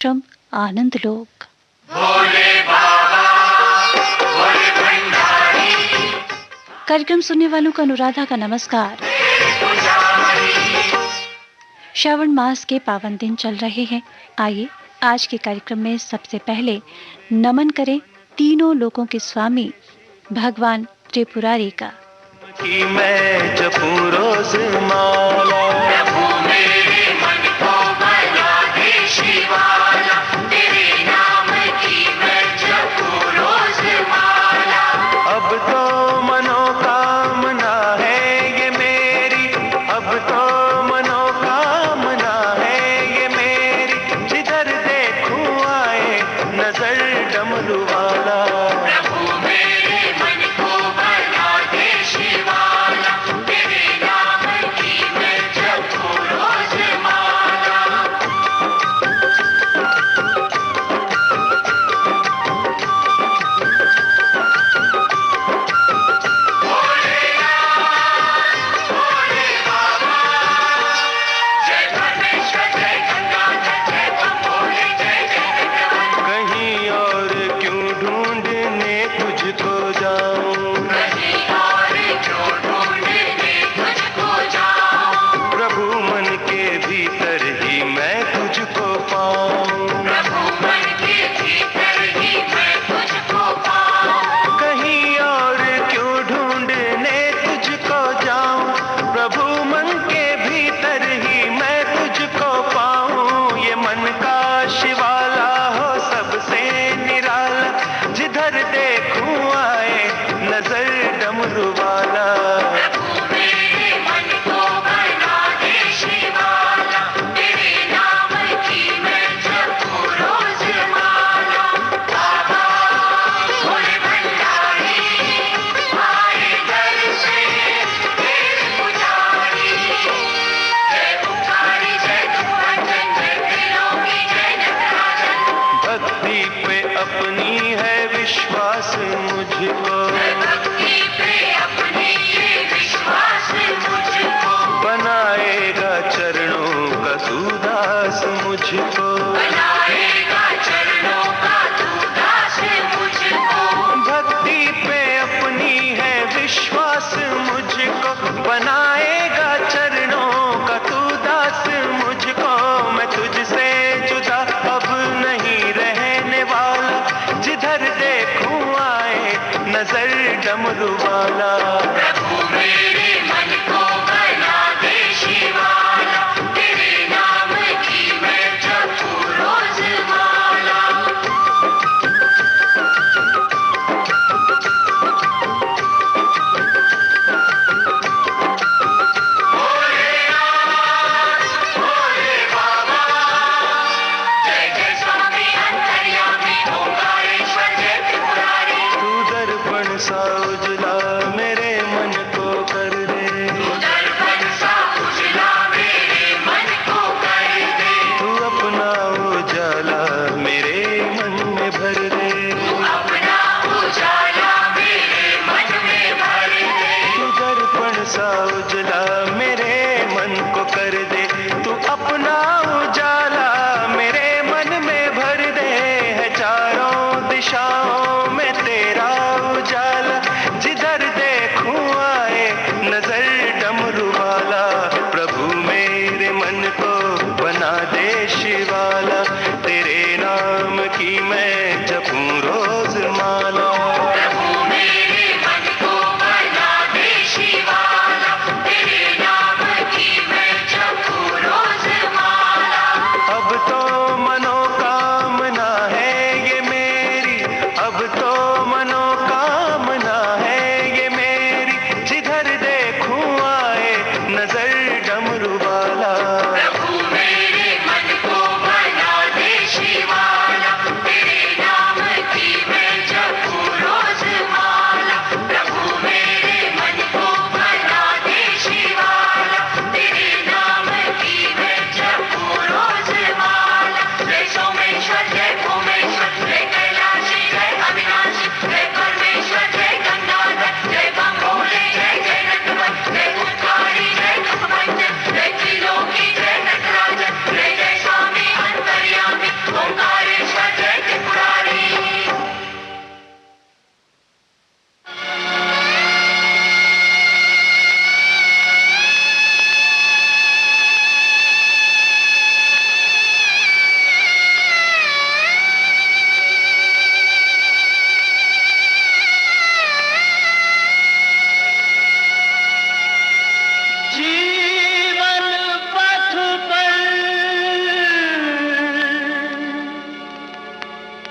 आश्रम आनंद लोक। भोले बाबा, भोले भंडारी, कार्यक्रम सुनने वालों को अनुराधा का नमस्कार। श्रावण मास के पावन दिन चल रहे हैं। आइए आज के कार्यक्रम में सबसे पहले नमन करें तीनों लोकों के स्वामी भगवान त्रिपुरारी का। कि मैं जपूं रोज माला, प्रभु मेरे मन को बना दे शिवाला, तेरे नाम की मैं जपूं रोज माला। अब तो मनोकामना है ये मेरी, अब तो मनोकामना है ये मेरी, जिधर देखूं आए नजर डमरू वाला। प्रभु मेरे मन को बना दे शिवाला, तेरे नाम की मैं जपूं रोज माला। जय परमेश्वर, जय गंगाधर, जय भोले, जय जय भगवान। कहीं और क्यों ढूंढने तुझको जाऊं, कहीं और क्यों ढूंढने तुझको जाऊं, प्रभु मन के भीतर ही मैं तुझको पाऊं। प्रभु मन के भीतर ही मैं तुझको पाऊं। कहीं और क्यों ढूंढने तुझको जाऊं, प्रभु मन के भीतर ही मैं तुझको पाऊं। ये मन का शिवाला हो सबसे निराला, जिधर देखूं आए नजर डमरू वाला। प्रभु मेरे मन को बना दे शिवाला, तेरे नाम की मैं जपूं रोज माला। बाबा भोले भंडारी, आए दर से तेरे पुजारी। जय ओंकारी, जय गुरुवंदन, जय त्रिलोकी, जय नटराजन। भक्ति पे अपनी है विश्वास मुझको, भक्ति पे अपनी ये विश्वास मुझको, बनाएगा चरणों का सुदास मुझको। बनाएगा चरणों का तू दास मुझको। भक्ति पे अपनी है विश्वास मुझको, बनाएगा चरणों का तू दास मुझको। मैं तुझसे जुदा अब नहीं रहने वाला, जिधर देखूं आए नजर डमरू वाला। प्रभु मेरे मन को बना दे शिवाला, तेरे नाम की मैं जपूं रोज माला। भोले बाबा, जय जय स्वामी अंतर्यामी, ओंकारेश्वर, जय त्रिपुरारी। तू दर्पण सा उजला मेरे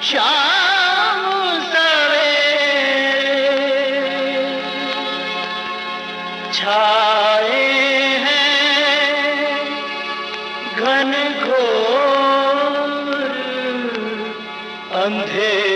शाम सवेरे छाए हैं घन घोर अंधेरे।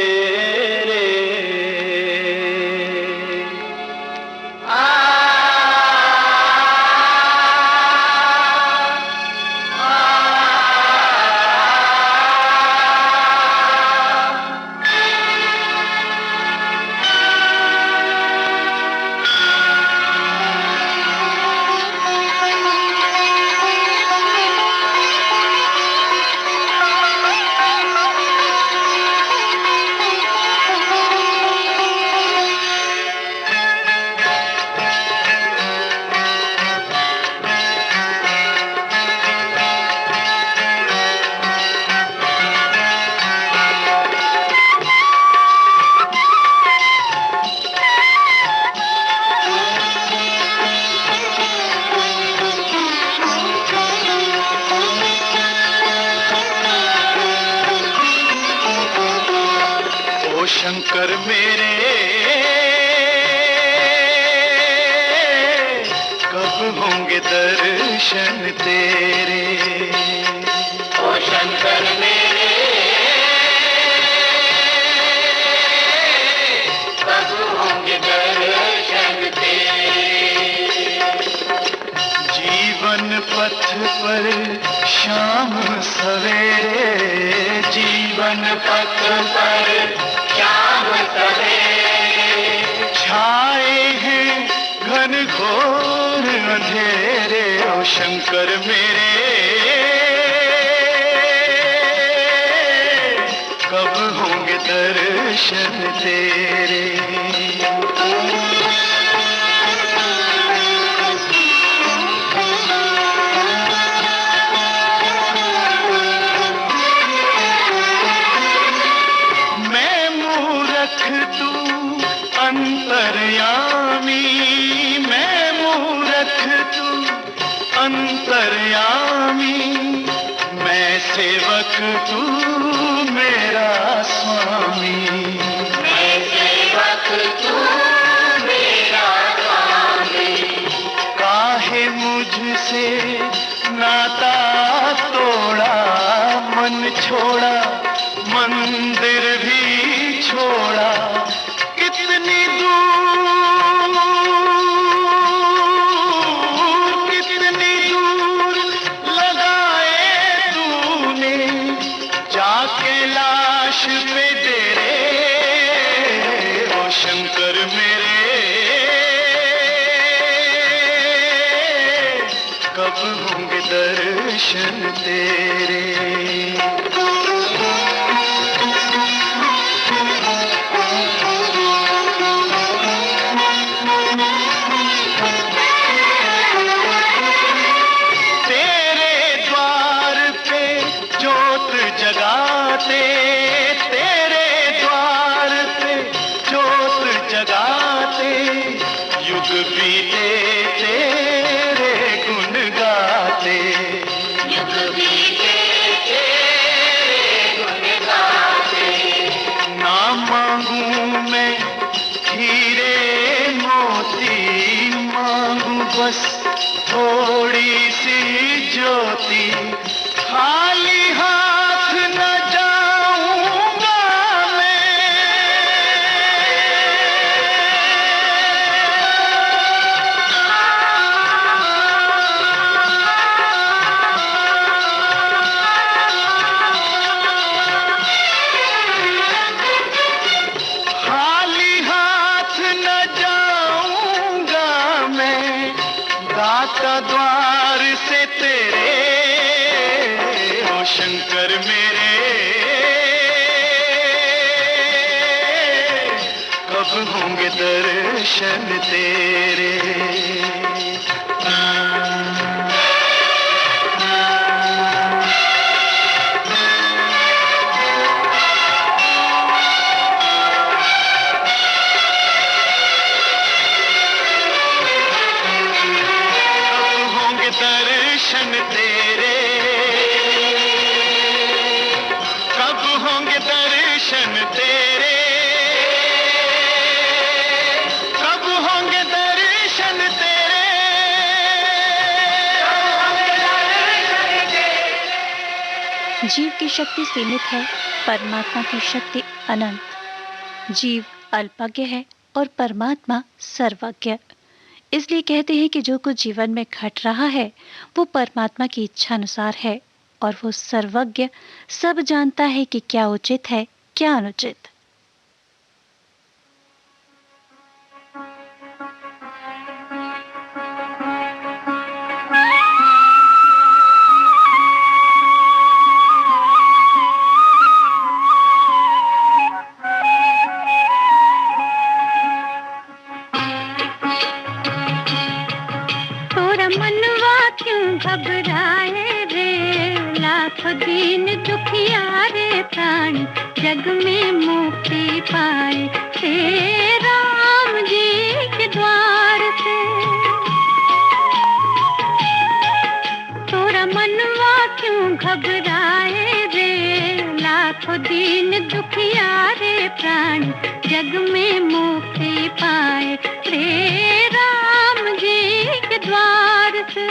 शंकर मेरे कब होंगे दर्शन तेरे। ओ शंकर मेरे कब होंगे दर्शन तेरे। जीवन पथ पर शाम सवेरे, जीवन पथ पर शाम सवेरे छाए हैं घन घोर अंधेरे। ओ शंकर मेरे कब होंगे दर्शन तेरे। तू अंतर्यामी, मैं मूरख तू अंतर्यामी, मैं सेवक तू मेरा स्वामी। मैं सेवक तू मेरा स्वामी। काहे मुझसे नाता तोड़ा, मन छोड़ा मंदिर भी छोड़ा। कितनी दूर लगाए तूने जाके लाश पे डेरे। ओ शंकर मेरे कब होंगे दर्शन तेरे। जगाते तेरे द्वार पे जोत जगाते, युग बीते तेरे गुण गाते। युग बीते तेरे गुण गाते। ना मांगू मैं हीरे मोती, मांगू बस थोड़ी सी ज्योति। खाली हाथ न जाऊंगा मैं, खाली हाथ न जाऊंगा मैं दाता द्वार से तेरे। ओ शंकर मेरे कब होंगे दर्शन तेरे। दर्शन तेरे कब होंगे दर्शन दर्शन तेरे, कब होंगे दर्शन तेरे। जीव की शक्ति सीमित है, परमात्मा की शक्ति अनंत। जीव अल्पज्ञ है और परमात्मा सर्वज्ञ। इसलिए कहते हैं कि जो कुछ जीवन में घट रहा है वो परमात्मा की इच्छा अनुसार है, और वो सर्वज्ञ सब जानता है कि क्या उचित है क्या अनुचित। घबराए रे लाखों दीन दुखिया रे प्राणी, जग में मुक्ति पाए हे राम जी के द्वार से। तोरा मनवा क्यों घबराए रे लाखों दीन दुखिया रे प्राणी, जग में मुक्ति पाए हे राम जी के द्वार से।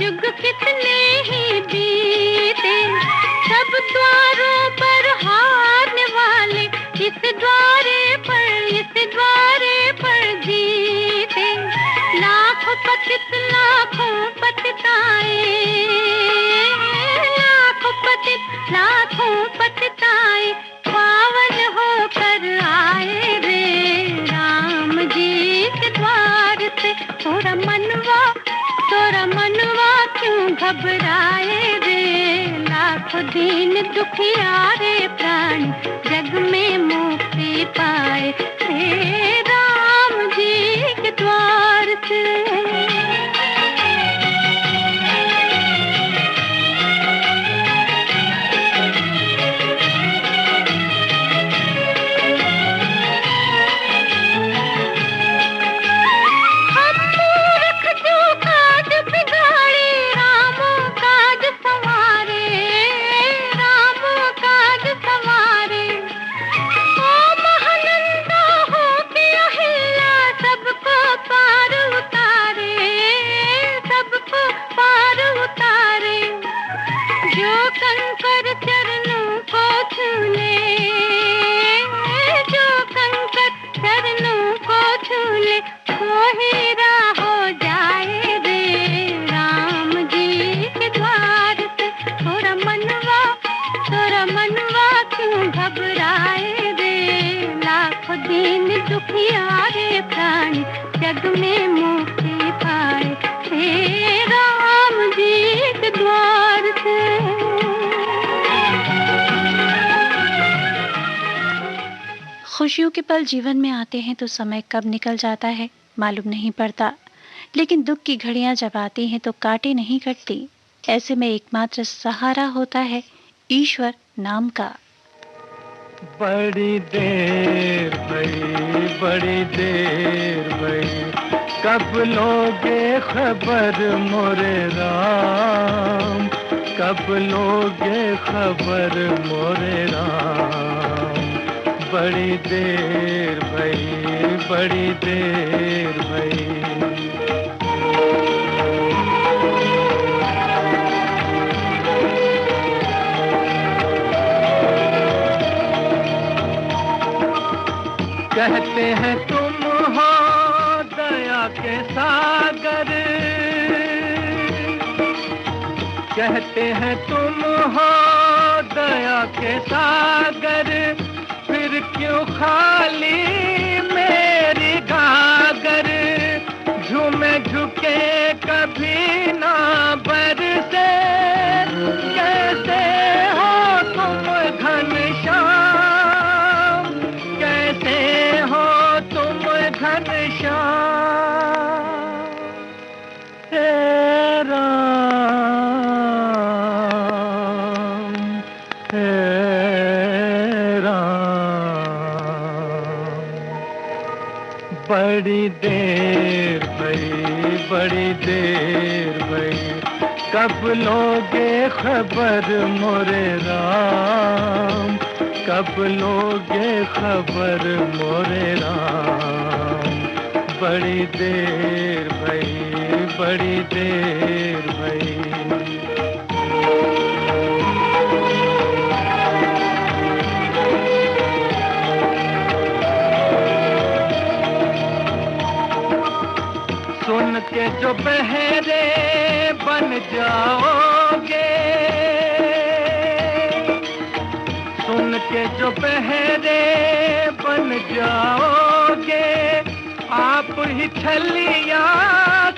युग कितने ही बीते, सब द्वारों पर हारने वाले इस द्वारे पर जीते। लाखों पतिताए, लाखों पतिताए पावन होकर आए रे राम जी के द्वार से। तोरा मनवा क्यों घबराए रे लाखों दीन दुखिया रे प्राणी, जग में मुक्ति पाए हे राम जी के द्वार से। जग में मुक्ति पाए हे राम जी के द्वार से। खुशियों के पल जीवन में आते हैं तो समय कब निकल जाता है मालूम नहीं पड़ता, लेकिन दुख की घड़ियां जब आती हैं तो काटे नहीं कटती। ऐसे में एकमात्र सहारा होता है ईश्वर नाम का। बड़ी देर भई, कब लोगे खबर मोरे राम, कब लोगे खबर मोरे राम। बड़ी देर भई। कहते हैं तुम हो दया के सागर, कहते हैं तुम हो दया के सागर, फिर क्यों खाली मेरी गागर। झूमे झुके कभी ना बरसे, कैसे हो तुम घनश्याम, कैसे हो तुम घनश्याम। हे राम बड़ी देर भई कब लोगे खबर मोरे राम, कब लोगे खबर मोरे राम। बड़ी देर भई। सुन के जो बहरे बन जाओगे, सुन के जो बहरे बन जाओगे, आप ही छलिया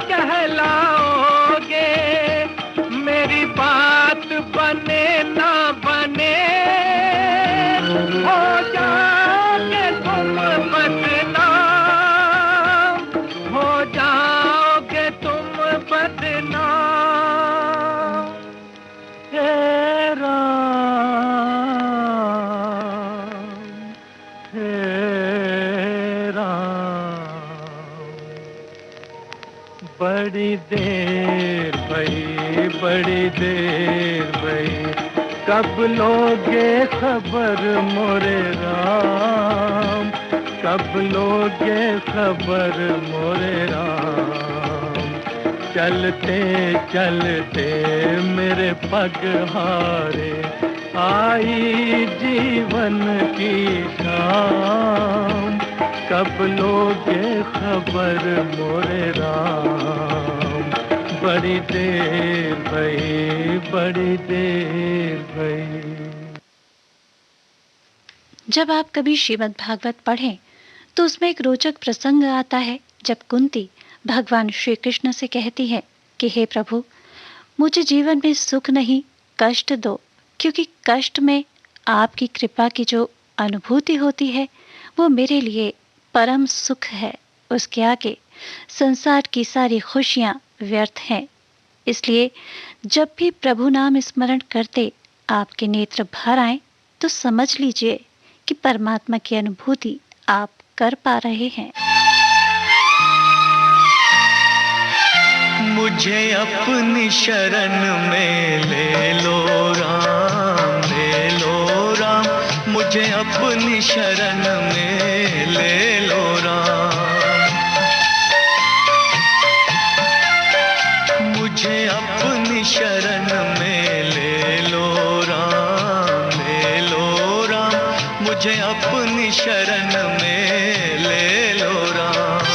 कहलाओगे। मेरी बात बने ना बने, हो जाओगे तुम बदनाम, हो जाओगे तुम बदनाम। हे राम, बड़ी देर भई कब लोगे खबर मोरे राम, कब लोगे खबर मोरे राम। चलते चलते मेरे पग हारे, आई जीवन की शाम। कब लोगे खबर मोरे राम। बड़ी देर भई। जब आप कभी श्रीमद् भागवत पढ़ें तो उसमें एक रोचक प्रसंग आता है, जब कुंती भगवान श्री कृष्ण से कहती है कि हे प्रभु, मुझे जीवन में सुख नहीं कष्ट दो, क्योंकि कष्ट में आपकी कृपा की जो अनुभूति होती है वो मेरे लिए परम सुख है। उसके आगे संसार की सारी खुशियां व्यर्थ हैं। इसलिए जब भी प्रभु नाम स्मरण करते आपके नेत्र भर आए तो समझ लीजिए कि परमात्मा की अनुभूति आप कर पा रहे हैं। मुझे अपनी शरण में ले लो राम, ले लो राम। मुझे अपनी शरण में ले लो राम। मुझे अपनी शरण में ले लो राम, ले लो राम। मुझे अपनी शरण में ले लो राम।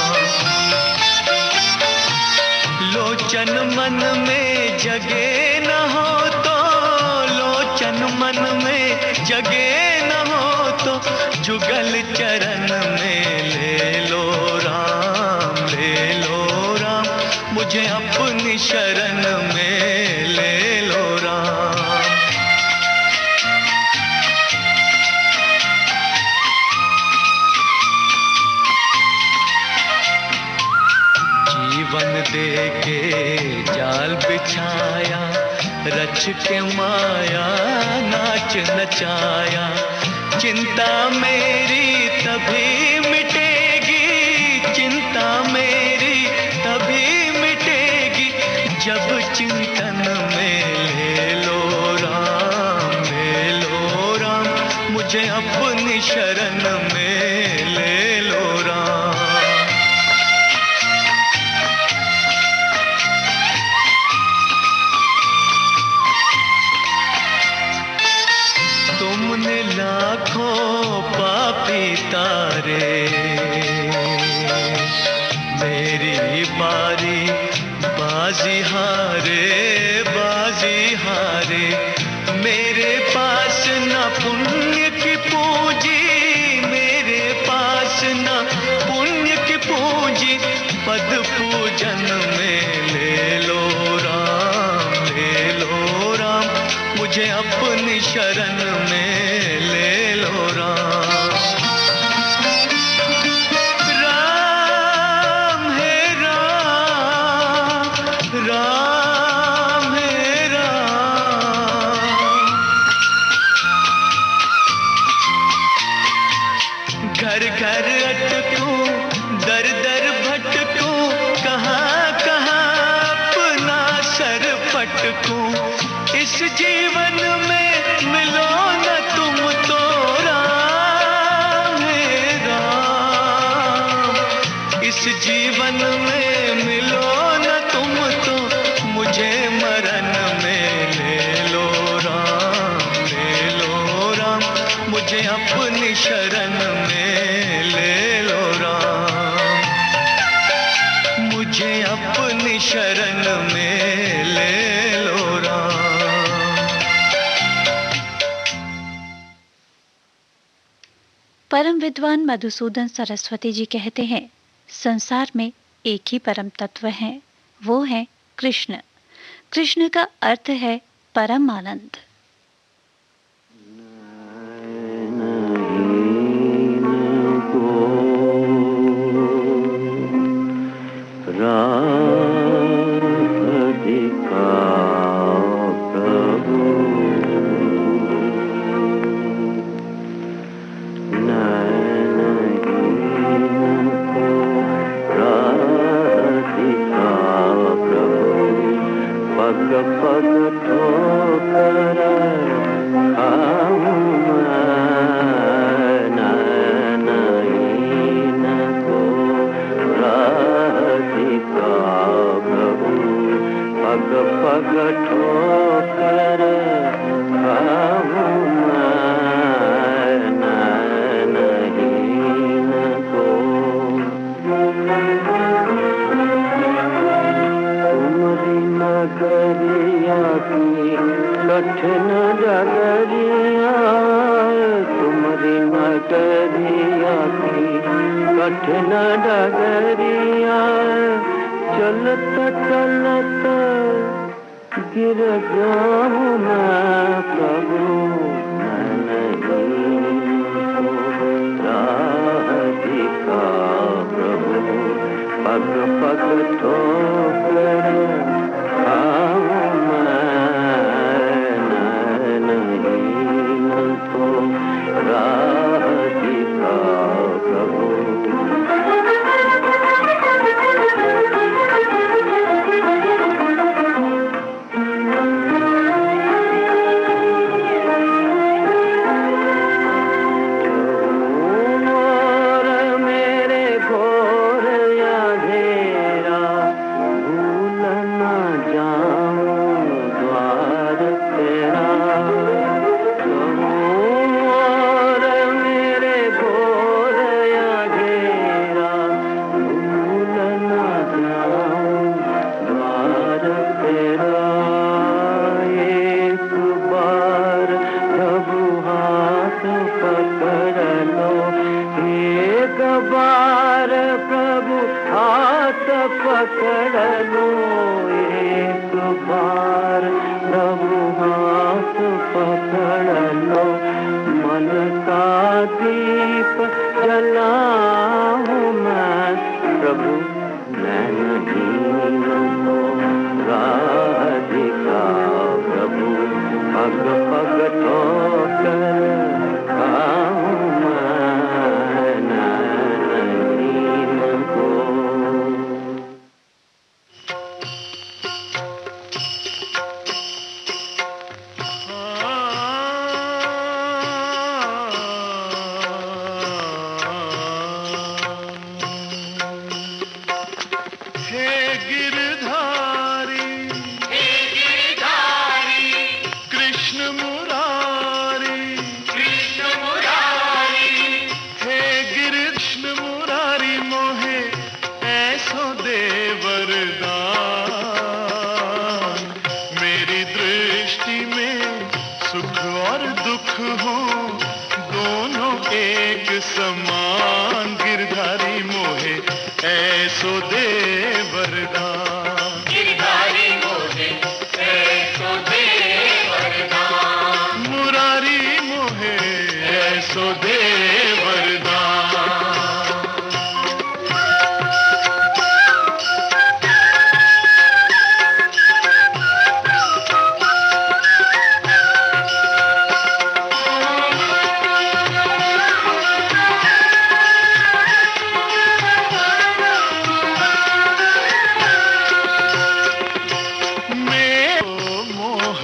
लोचन मन में जगे न हो तो, लोचन मन में जगे न हो तो, जुगल चरण में ले लो राम, ले लो राम। मुझे अपनी शरण में ले लो राम। जीवन दे के जाल बिछाया, रच के माया नाच नचाया। चिंता मेरी तभी मिटेगी, चिंता मेरी तभी मिटेगी, जब चिंतन में ले लो राम, ले लो राम। मुझे अपनी शरण में ले लो राम। तुमने लाखों पापी तारे, मेरी बारी बाजी हारे, बाजी हारे। मेरे पास न पुण्य की पूंजी, मेरे पास न पुण्य की पूंजी, पद पूजन में ले लो राम, ले लो राम। मुझे अपनी शरण में ले लो राम। राम है राम, राम है राम। घर घर अटकूं, दर दर इस जीवन में मिलो न तुम तो राम है राम। इस जीवन में मिलो न तुम तो मुझे मरण में ले लो राम, मुझे अपनी शरण में ले लो राम, मुझे अपनी शरण में ले लो राम। परम विद्वान मधुसूदन सरस्वती जी कहते हैं, संसार में एक ही परम तत्व है, वो है कृष्ण। कृष्ण का अर्थ है परम आनंद। कठिन डगरिया चलत चलत गिर जाऊं मैं प्रभु, मैं नहीं राह दिखा प्रभु, पग पग ठोकर खाऊं मैं नहीं तो राह दिखा प्रभु।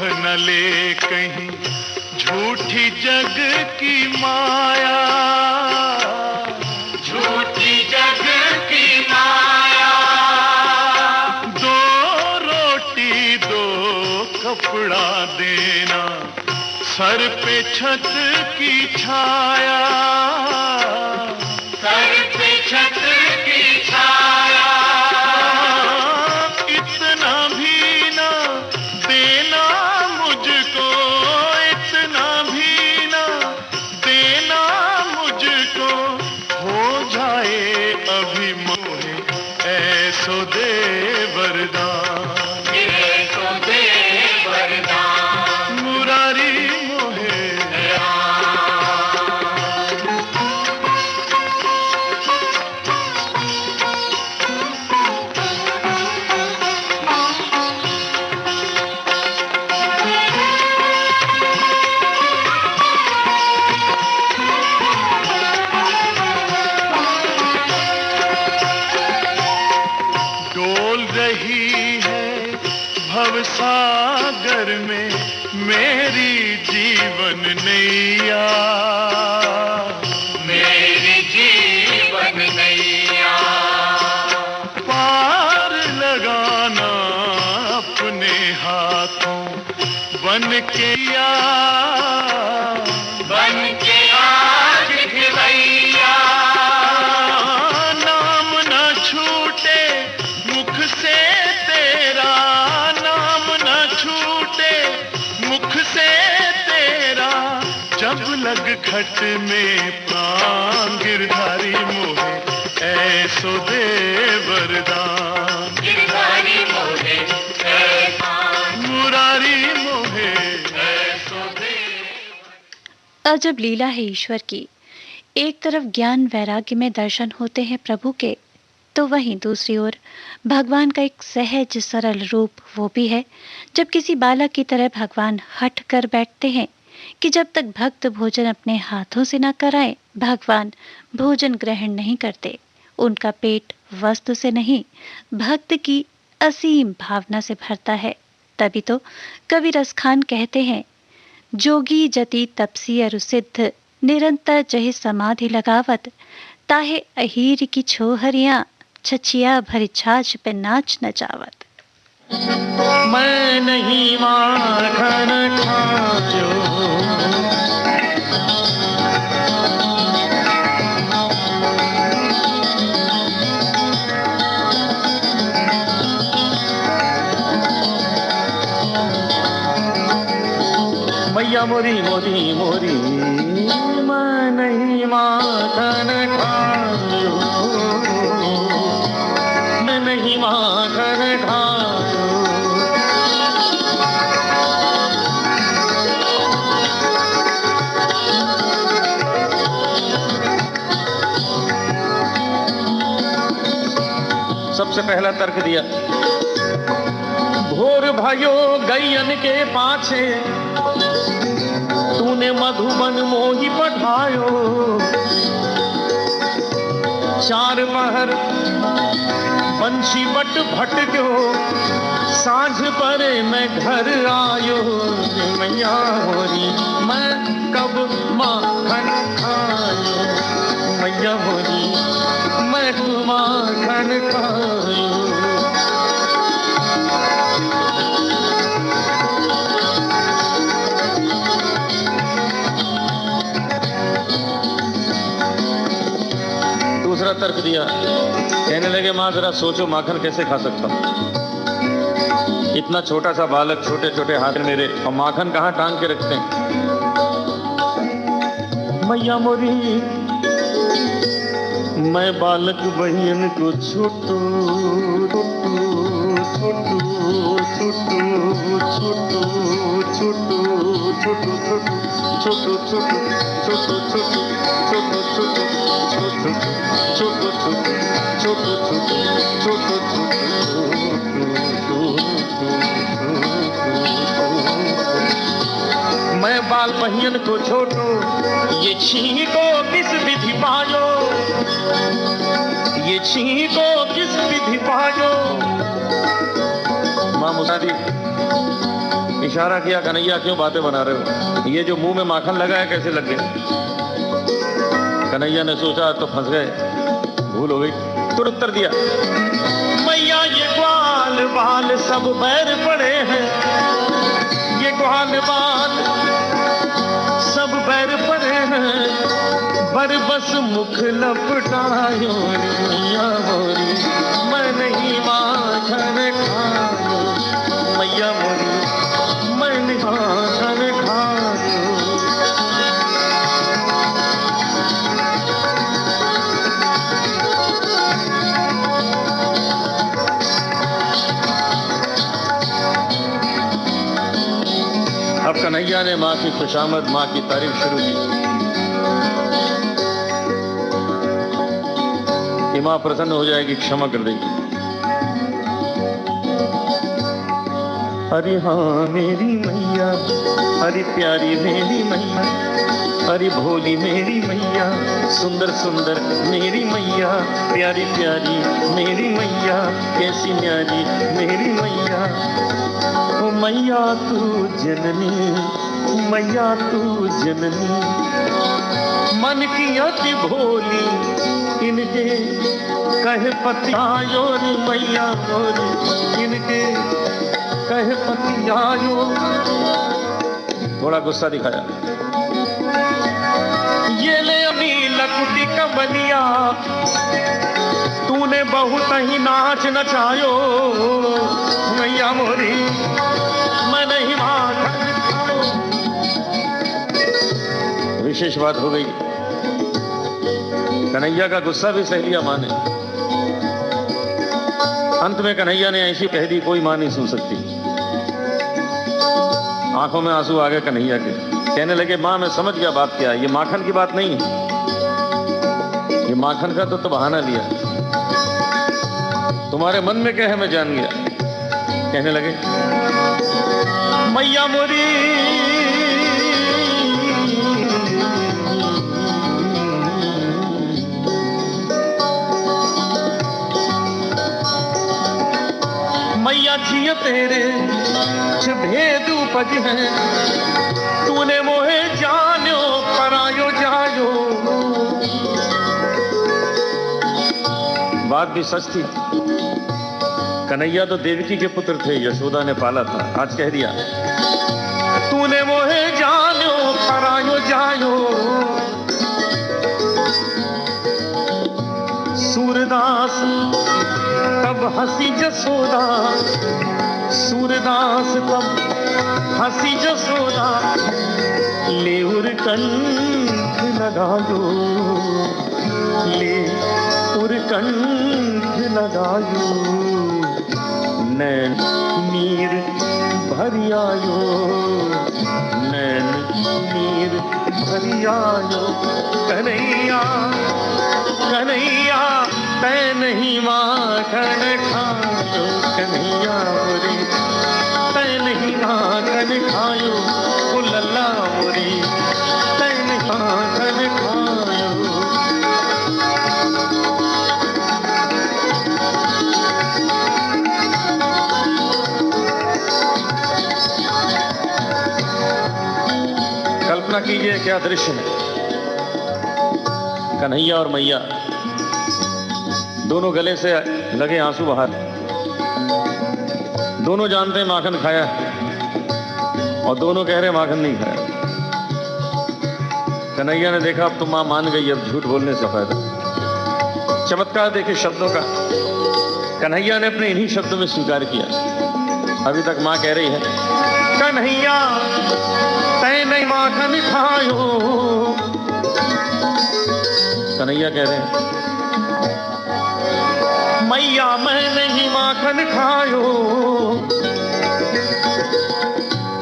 न ले कहीं झूठी जग की माया, झूठी जग की माया। दो रोटी दो कपड़ा देना, सर पे छत की छाया, सर पे छत की छाया। इतना भी ना देना मुझको, इतना भी ना देना मुझको, हो जाए अभी मोहे ऐसो दे वरदान, ऐसो दे वरदान। मुरारी मोहे डोल रही है भवसागर में मेरी जीवन नैया, मेरी जीवन नैया। पार लगाना अपने हाथों बन के या, बन के आज खिलैया। नाम न छूटे मुख से तेरा, नाम न छूटे मुख से तेरा, जब लग खट में प्राण गिरधारी मोहे ऐसो दे वरदान, गिरधारी मोहे ऐसा, मुरारी मोहे ऐसो दे। अजब लीला है ईश्वर की। एक तरफ ज्ञान वैराग्य में दर्शन होते हैं प्रभु के, तो वहीं दूसरी ओर भगवान का एक सहज सरल रूप वो भी है जब किसी बालक की तरह भगवान हट कर बैठते हैं कि जब तक भक्त भोजन अपने हाथों से न कराए भगवान भोजन ग्रहण नहीं करते। उनका पेट वस्तु से नहीं, भक्त की असीम भावना से भरता है। तभी तो कवि रसखान कहते हैं, जोगी जति तपसी अरु सिद्ध, निरंतर जहि समाधि लगावत, ताहे अहीर की छोहरियां, छछिया भरी छाछ पे नाच नचावत। मैं नहीं माखन खायो, मैया मोरी मोरी मोरी, मैं नहीं माखन खायो, मैं नहीं माखन खायो। सबसे पहला तर्क दिया, भोर भयो गैयन के पाछे, तूने मधुबन मोही पठायो, चार पहर बंशी बट भटक्यो, सांझ परे मैं घर आयो। मैया होरी मैं कब माखन खायो, मैया होरी मैं माखन खायो। दूसरा तर्क दिया, कहने लगे माँ जरा सोचो माखन कैसे खा सकता हूं, इतना छोटा सा बालक, छोटे छोटे हाथ मेरे, और माखन कहाँ टांग के रखते हैं। मैया मोरी मैं बालक बहन को छोटू छोटू छोटू छोटू छोटू छोटू छोटू छोटू छोटू मैं बाल बहियन को छोटू, ये छी को किस विधि पायो, ये छी को किस विधि पायो। माँ मुसादी इशारा किया, कन्हैया क्यों बातें बना रहे हो, ये जो मुंह में माखन लगा है कैसे लग गए। कन्हैया ने सोचा तो फंस गए, भूल हो गई, तो उत्तर दिया, मैया ये ग्वाल बाल सब बैर पड़े हैं, ये ग्वाल बाल सब बैर पड़े हैं, बर बस मुख लपटायो मैया मोरी, मैं नहीं माखन खायो मैया मोरी, मैं नहीं माखन खायो। अब कन्हैया ने माँ की खुशामद, माँ की तारीफ शुरू की कि माँ प्रसन्न हो जाएगी, क्षमा कर देगी। अरे हाँ मेरी मैया, अरे प्यारी मेरी मैया, अरे भोली मेरी मैया, सुंदर सुंदर मेरी मैया, प्यारी प्यारी मेरी मैया, कैसी न्यारी मेरी मैया। ओ मैया तू जननी, मैया तू जननी, मन की अति भोली इनके कहे पति आयो रे मैया मोरी, इनके कहे पति आयो। थोड़ा गुस्सा दिखाया, ये ले अमी लकुटी कबलिया, तूने बहुत ही नाच नचायो मैया मोरी, मैं नहीं माखन खायो। विशेष बात हो गई, कन्हैया का गुस्सा भी सह लिया माँ ने। अंत में कन्हैया ने ऐसी कह दी, कोई माँ नहीं सुन सकती। आंखों में आंसू आ गए कन्हैया के, कहने लगे, माँ मैं समझ गया बात क्या है, ये माखन की बात नहीं है, ये माखन का तो बहाना लिया, तुम्हारे मन में क्या है मैं जान गया। कहने लगे, मैया मोरी मैया जिया तेरे भेद उपज है, तूने मोहे जानो परायो जायो। बात भी सच थी, कन्हैया तो देवकी के पुत्र थे, यशोदा ने पाला था। आज कह दिया, तूने मोहे जानो परायो जायो। सूरदास तब हंसी जसोदा, सूरदास तब हंसी जसोदा, ले उर कंठ लगायो, ले उर कंठ लगायो, नैन नीर भरी आयो, नैन नीर भरी आयो। कन्हैया कन्हैया तै नहीं माखन खायो, कन्हैया मोरी तै नहीं माखन खायो, ओ लल्ला मोरी तै नहीं माखन खायो। कल्पना कीजिए क्या दृश्य है, कन्हैया और मैया दोनों गले से लगे आंसू बहा रहे, दोनों जानते हैं माखन खाया है और दोनों कह रहे माखन नहीं खाया। कन्हैया ने देखा अब तो मां मान गई, अब झूठ बोलने से फायदा। चमत्कार देखे शब्दों का, कन्हैया ने अपने इन्हीं शब्दों में स्वीकार किया। अभी तक मां कह रही है, कन्हैया तै नहीं माखन खायो, कन्हैया कह रहे हैं, मैया मैं नहीं माखन खायो।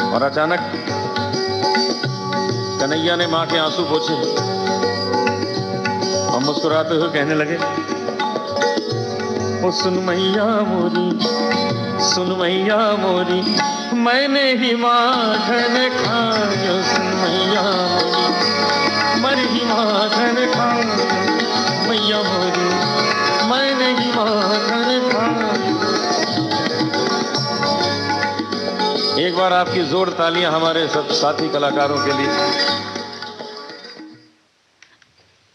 और अचानक कन्हैया ने मां के आंसू पोंछे और मुस्कुराते हुए कहने लगे, ओ सुन मैया मोरी, सुन मैया मोरी, मैंने ही माखन खायो, सुन मैया मोरी, मैं ही माखन खायो, मैया मोरी मैंने ही माखन खायो। एक बात बार आपकी जोर तालियां हमारे सब साथी कलाकारों के लिए।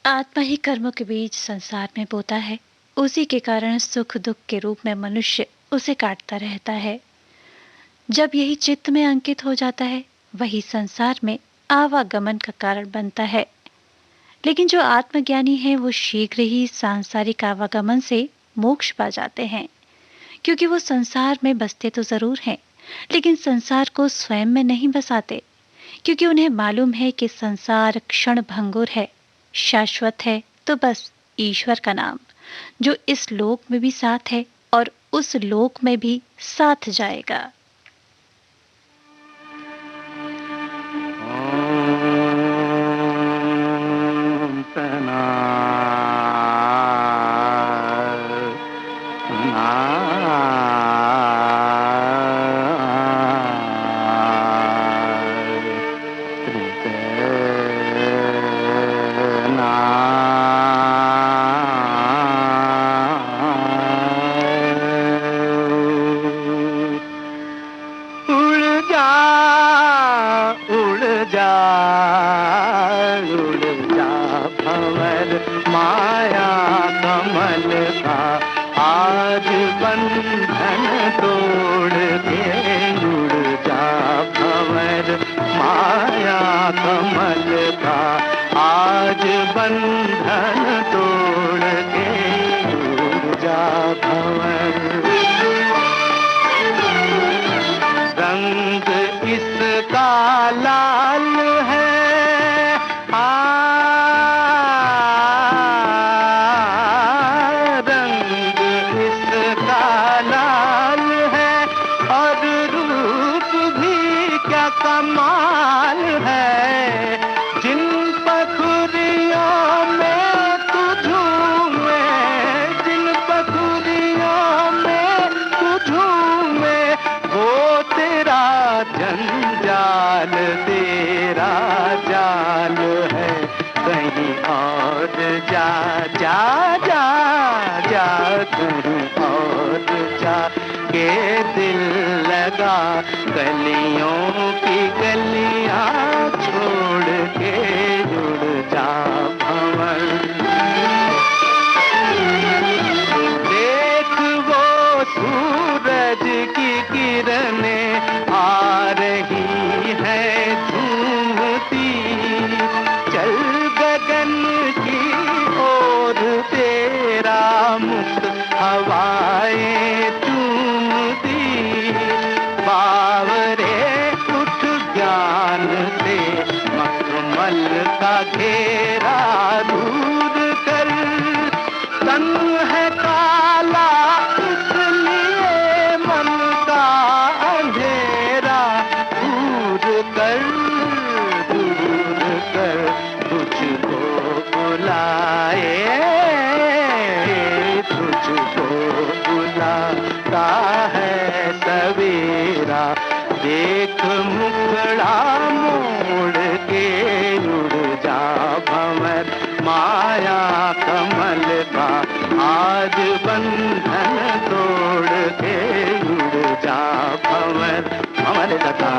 आत्मा ही कर्मों के बीच संसार में बोता है, उसी के कारण सुख दुख के रूप में मनुष्य उसे काटता रहता है। जब यही चित्त में अंकित हो जाता है, वही संसार में आवागमन का कारण बनता है। लेकिन जो आत्मज्ञानी है वो शीघ्र ही सांसारिक आवागमन से मोक्ष पा जाते हैं, क्योंकि वो संसार में बसते तो जरूर हैं, लेकिन संसार को स्वयं में नहीं बसाते, क्योंकि उन्हें मालूम है कि संसार क्षण भंगुर है, शाश्वत है तो बस ईश्वर का नाम, जो इस लोक में भी साथ है और उस लोक में भी साथ जाएगा। गलियों की गलियां छोड़ के जुड़ जा भंवर। देख वो सूरज की किरणें आ रही है झूमती, चल गगन की ओर तेरा मुक्त हवाएं चूमती। बावरे उठ ज्ञान से मखमल का घेरा दूर कर, तन है काला इसलिए मन का अंधेरा दूर कर तुझको बुलाए, तुझको बुलाता है सवेरा। देख मुखड़ा मोड़ के उड़ जा भंवर, माया कमल का आज बंधन तोड़ के उड़ जा भंवर। भंवर लता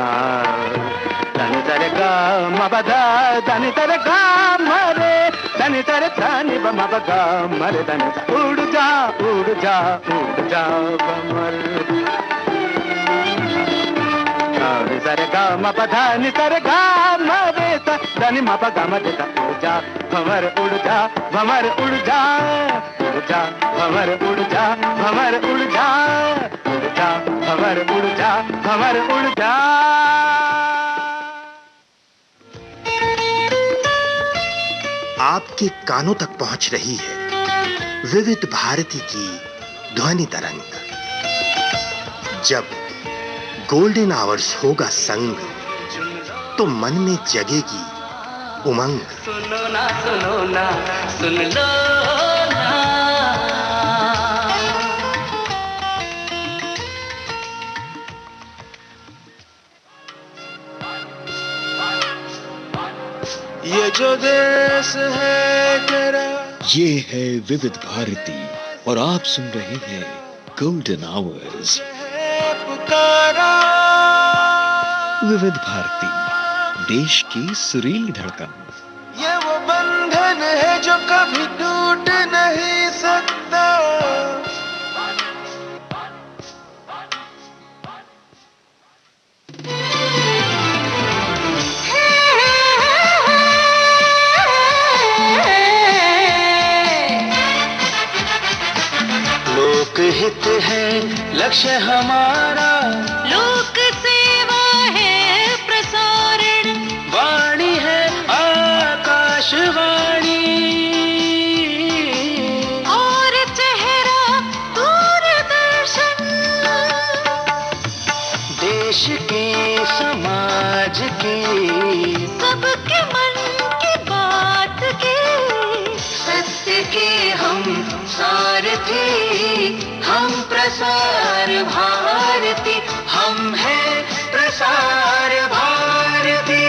धनि तर गा मबधा धनि तर गा मरे धनि तर धनि मबगा मरे धनि उड़ जा उड़ जा उड़ जा भंवर। सर गा मबधा नि तर गा मरे धनि मबगा मरे उड़ जा भंवर उड़ जा भंवर उड़ जा उड़ जा भंवर उड़ जा भंवर उड़ जा उड़ जा भंवर उड़ जा भंवर उड़ जा। आपके कानों तक पहुंच रही है विविध भारती की ध्वनि तरंग। जब गोल्डन आवर्स होगा संग, तो मन में जगेगी उमंग। सुनो ना सुन लो ना, ये जो देश है तेरा, ये है विविध भारती और आप सुन रहे हैं गोल्डन आवर्स। पुकारा विविध भारती, देश की सुरीली धड़कन। ये वो बंधन है जो कभी टूट नहीं सकता। लोकहित है लक्ष्य हमारा, लोक सेवा है प्रसारण, वाणी है आकाशवाणी, और चेहरा दूरदर्शन। देश के समाज के सबके मन की बात की, सत्य के हम सारथी, हम प्रसार भारती, हम हैं प्रसार भारती।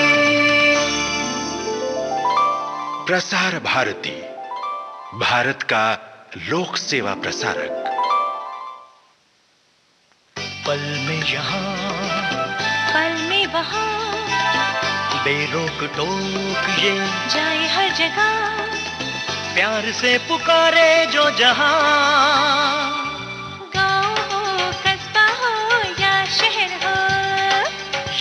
प्रसार भारती, भारत का लोक सेवा प्रसारक। पल में यहाँ, पल में वहाँ, बेरोक टोक ये जाए हर जगह, प्यार से पुकारे जो जहां। गाँव हो कस्बा हो या शहर हो,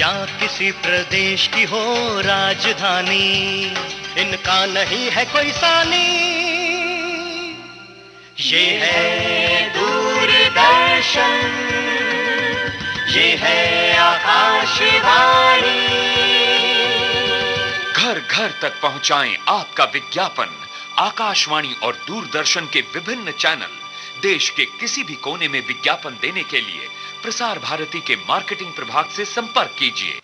या किसी प्रदेश की हो राजधानी, इनका नहीं है कोई सानी। ये है दूरदर्शन, ये है आकाशवाणी। घर घर तक पहुंचाएं आपका विज्ञापन। आकाशवाणी और दूरदर्शन के विभिन्न चैनल, देश के किसी भी कोने में विज्ञापन देने के लिए प्रसार भारती के मार्केटिंग प्रभाग से संपर्क कीजिए।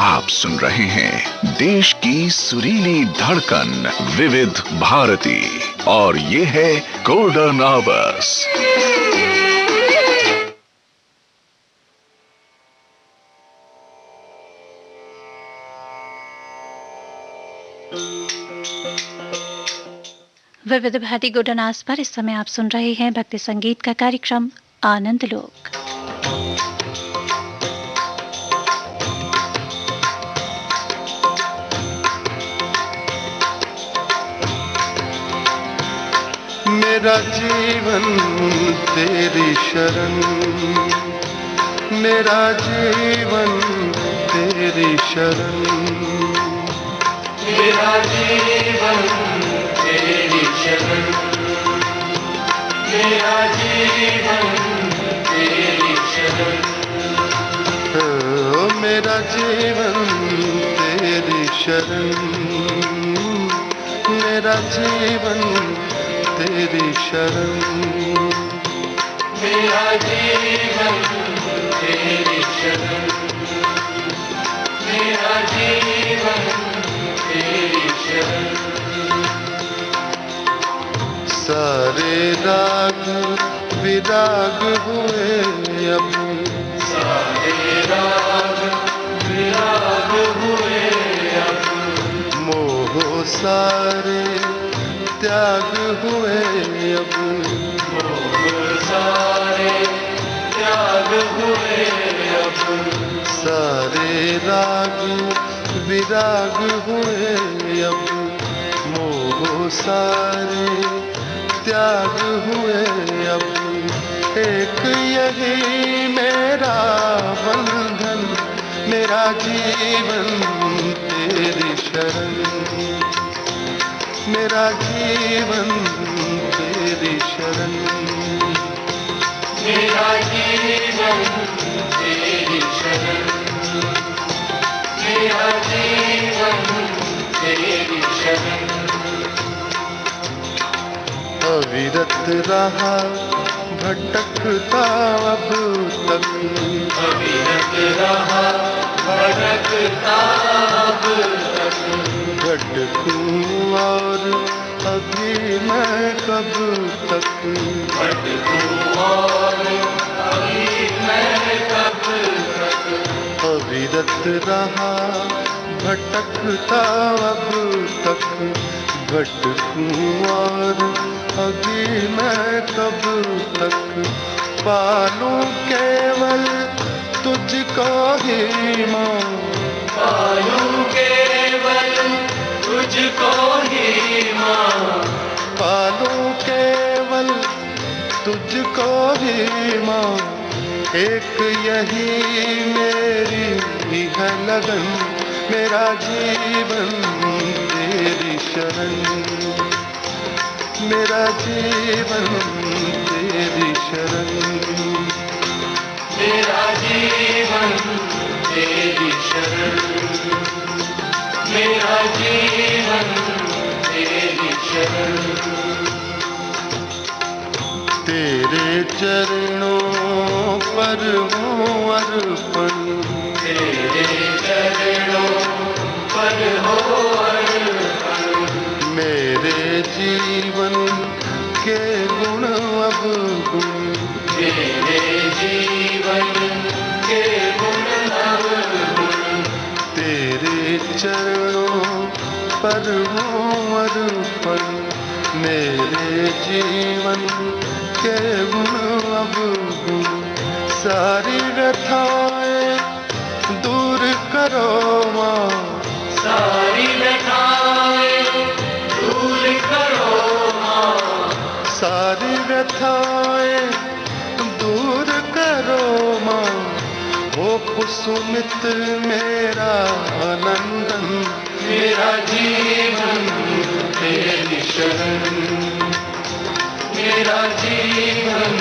आप सुन रहे हैं देश की सुरीली धड़कन विविध भारती, और ये है गोल्डन आवर्स। विविध भारती गोल्डन आवर्स पर इस समय आप सुन रहे हैं भक्ति संगीत का कार्यक्रम आनंद लोक। मेरा जीवन तेरी शरण, मेरा जीवन तेरी शरण, मेरा जीवन तेरी शरण, मेरा जीवन तेरी शरण, मेरा जीवन तेरी शरण, मेरा जीवन तेरी शरण, मेरा जीवन तेरी शरण, मेरा जीवन तेरी शरण। सारे राग विराग हुए अब, सारे राग विराग हुए अब, मोह सारे त्याग हुए अब, मोह सारे त्याग हुए अब, सारे राग विराग हुए अब, मोह सारे त्याग हुए अब। एक यही मेरा बंधन, मेरा जीवन तेरी शरण, मेरा जीवन तेरी शरण, मेरा जीवन तेरी शरण, मेरा जीवन तेरी शरण। अविरत रहा भटकता अब तक, अविरत रहा भटकता अब तक, भटकूं और अभी मैं कब तक, भटकूं और अभी मैं कब तक, अविरत रहा भटकता अब तक, भटकूं और अभी मैं कब तक, पालूं केवल तुझको ही माँ, पालूं केवल तुझको ही माँ, पालूं केवल तुझको ही माँ। एक यही मेरी ही है लगन, मेरा जीवन तेरी शरण, मेरा जीवन तेरी शरण, मेरा जीवन तेरी शरण, मेरा जीवन तेरी शरण। तेरे चरणों पर हूँ अर्पण, तेरे चरणों पर हो अर्पण, मेरे जीवन के गुण अवगुण, मेरे जीवन के गुण अवगुण, तेरे चरणों पर हूँ अर्पण, मेरे जीवन के गुण अवगुण। सारी व्यथाएं दूर करो माँ, सारी व्यथाएं दूर करो माँ, सारी व्यथाएं दूर करो माँ। वो कुसुमित मेरा आनंदन, मेरा जीवन तेरी शरण, मेरा जीवन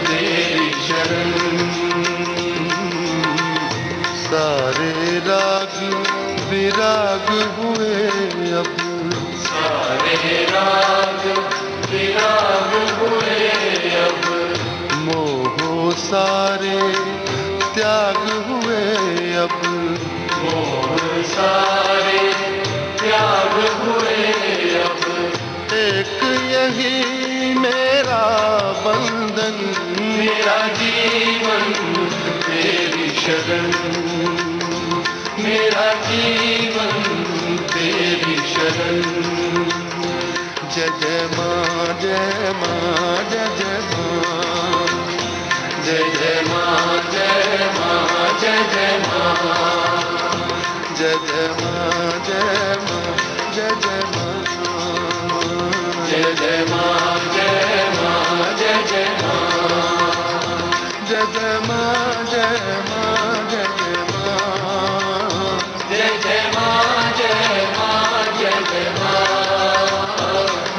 तेरी शरण। सारे राग विराग हुए अब, सारे राग विराग हुए अब, मोह सारे त्याग हुए अब, मोह सारे त्याग हुए अब, एक यही मेरा बंधन, मेरा जीवन तेरी शरण, मेरा जीवन तेरी शरण। जय जय माँ, जय माँ, जय जय माँ, जय जय माँ, जय माँ, जय जय माँ, जय जय माँ, जय माँ, जय जय माँ, जय जय माँ, जय माँ, जय जय माँ, जय जय माँ, जय माँ, जय जय माँ, जय जय माँ, जय माँ, जय जय माँ,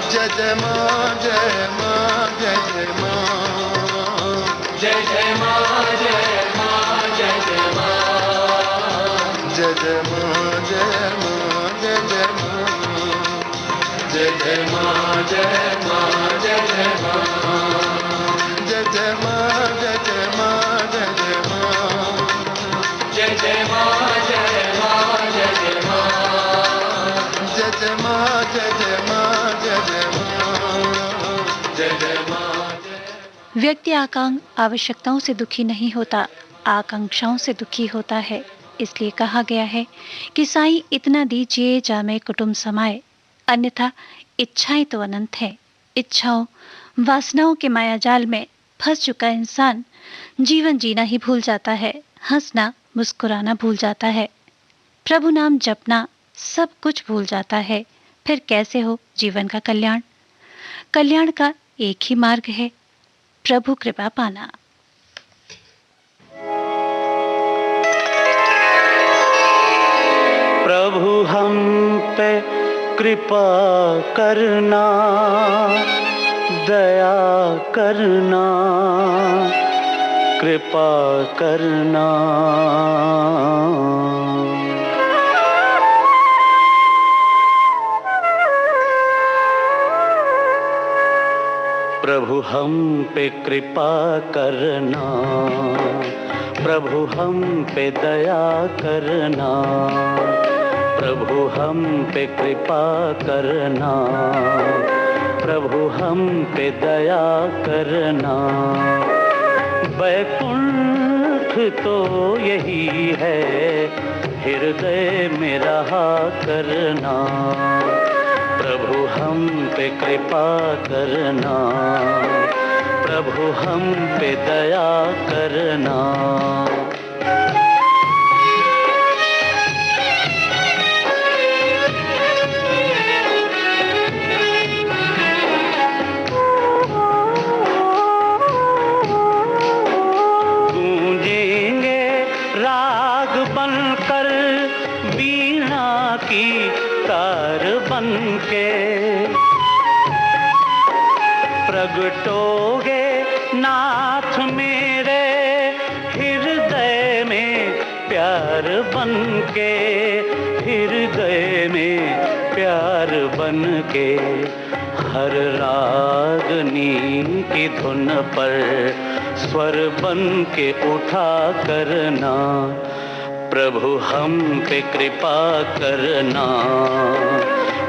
जय जय माँ, जय माँ, जय जय माँ, जय जय माँ, जय माँ, जय जय माँ, जय जय माँ, जय माँ, जय जय माँ, जय जय माँ, जय माँ, जय जय माँ, जय जय माँ, जय जय माँ, जय जय माँ, जय जय माँ, जय माँ, जय जय माँ, जय जय माँ, जय जय माँ, जय जय माँ, जय जय माँ। व्यक्ति आवश्यकताओं से दुखी नहीं होता, आकांक्षाओं से दुखी होता है। इसलिए कहा गया है कि साईं इतना दीजिए जामे कुटुंब समाए, अन्यथा इच्छाएं तो अनंत हैं। इच्छाओं वासनाओं के मायाजाल में फंस चुका इंसान जीवन जीना ही भूल जाता है, हंसना मुस्कुराना भूल जाता है, प्रभु नाम जपना सब कुछ भूल जाता है। फिर कैसे हो जीवन का कल्याण? कल्याण का एक ही मार्ग है, प्रभु कृपा पाना। प्रभु हम पे कृपा करना, दया करना, कृपा करना। प्रभु हम पे कृपा करना, प्रभु हम पे दया करना, प्रभु हम पे कृपा करना, प्रभु हम पे दया करना। वैकुंठ तो यही है, हृदय में रहा करना। प्रभु हम पे कृपा करना, प्रभु हम पे दया करना। गूंजेंगे राग बनकर वीणा की तार बनके, प्रगटोगे नाथ मेरे हृदय में प्यार बनके, हृदय में प्यार बनके। हर रागनी की धुन पर स्वर बनके उठा करना। प्रभु हम पे कृपा करना,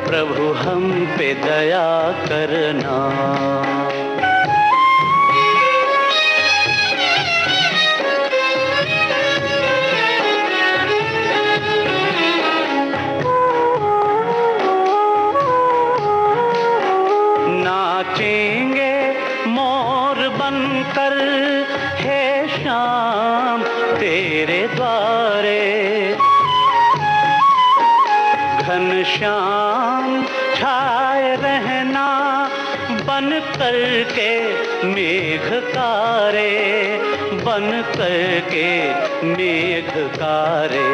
प्रभु हम पे दया करना। नाचेंगे मोर बनकर हे शाम तेरे द्वारे, घनश्याम छाए रहना बन करके मेघकारे, बन करके मेघकारे।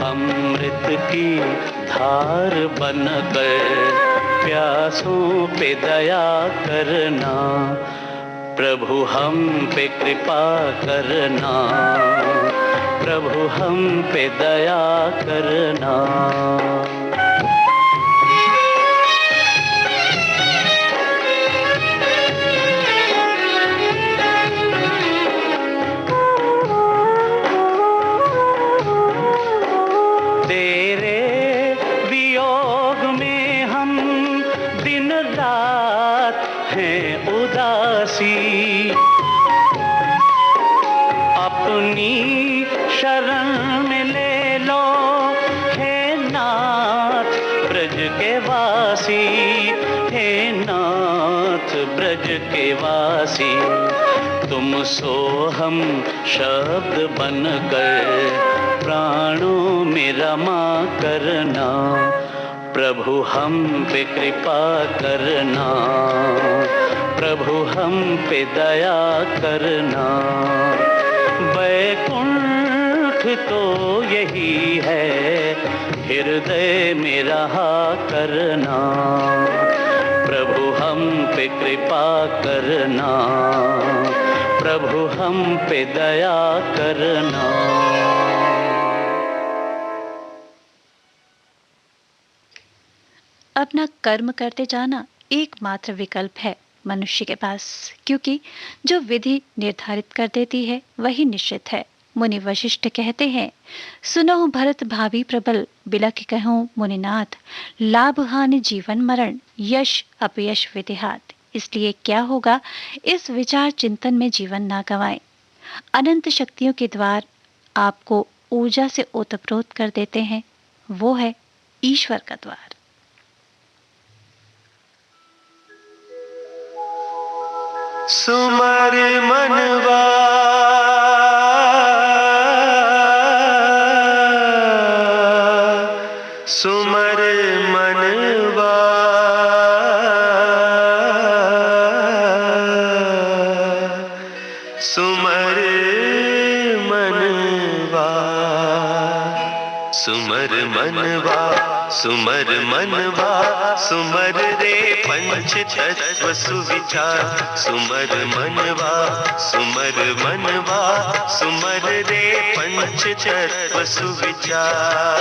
अमृत की धार बनकर प्यासों पे दया करना। प्रभु हम पे कृपा करना, प्रभु हम पे दया करना। तेरे वियोग में हम दिन रात हैं उदासी, अपनी शरण में ले लो हे नाथ ब्रज के वासी, हे नाथ ब्रज के वासी। तुम सो हम शब्द बनकर प्राणों में रमा करना। प्रभु हम पे कृपा करना, प्रभु हम पे दया करना। वैकुंठ तो यही है हृदय में रहा करना। प्रभु हम पे कृपा करना, प्रभु हम पे दया करना। अपना कर्म करते जाना एकमात्र विकल्प है मनुष्य के पास, क्योंकि जो विधि निर्धारित कर देती है वही निश्चित है। मुनि वशिष्ठ कहते हैं, सुनो भरत भावी प्रबल, बिलख कहूँ मुनिनाथ, लाभ हानि जीवन मरण, यश अपयश विधिहात। इसलिए क्या होगा इस विचार चिंतन में जीवन ना गंवाएं। अनंत शक्तियों के द्वार आपको ऊर्जा से ओतप्रोत कर देते हैं, वो है ईश्वर का द्वार। सुमर मनवा सुमर मनवा, सुमर मनवा, सुमर मनवा, सुमर मनवा, सुमर रे पंच तत्व सुविचार। सुमर मनवा, सुमर मनवा, सुमर रे पंच तत्व सुविचार।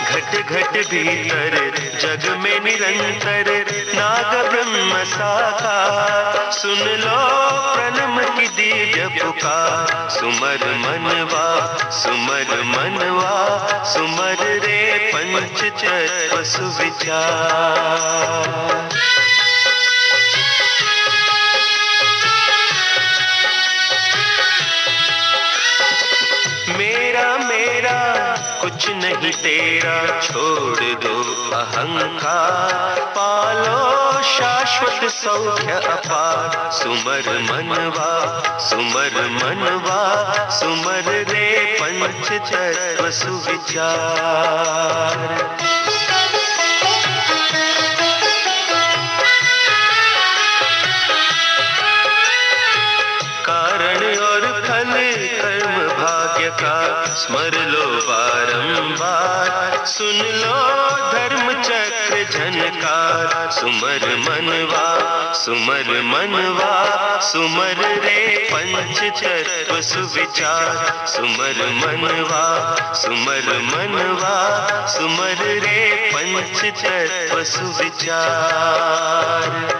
घट घट भीतर जग में निरंतर नाद ब्रह्म साकार। सुन लो प्रणम की दिव्य पुकार। सुमर मनवा, सुमर मनवा, सुमर रे पंच तत्व सुविचार। मेरा मेरा कुछ नहीं तेरा, छोड़ दो अहंकार, पालो शाश्वत सौख्य अपार। सुमर मनवा, सुमर मनवा, सुमर रे पंच तत्व सुविचार। कारण और फल कर्म भाग्य का स्मर लो बारंबार, सुन लो धर्म चक्र झनकार। सुमर मनवा, सुमर मनवा, सुमर रे पंच तत्व सुविचार। सुमर मनवा, सुमर मनवा, सुमर रे पंच तत्व सुविचार।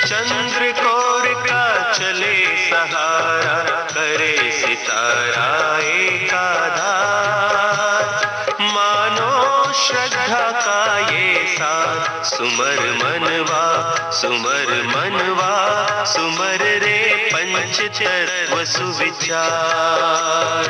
चंद्र कोर का चले सहारा, करे सितारा एक आधार। मानो श्रद्धा का ये साथ, सुमर मनवा, सुमर मनवा, सुमर रे पंच तत्व सुविचार।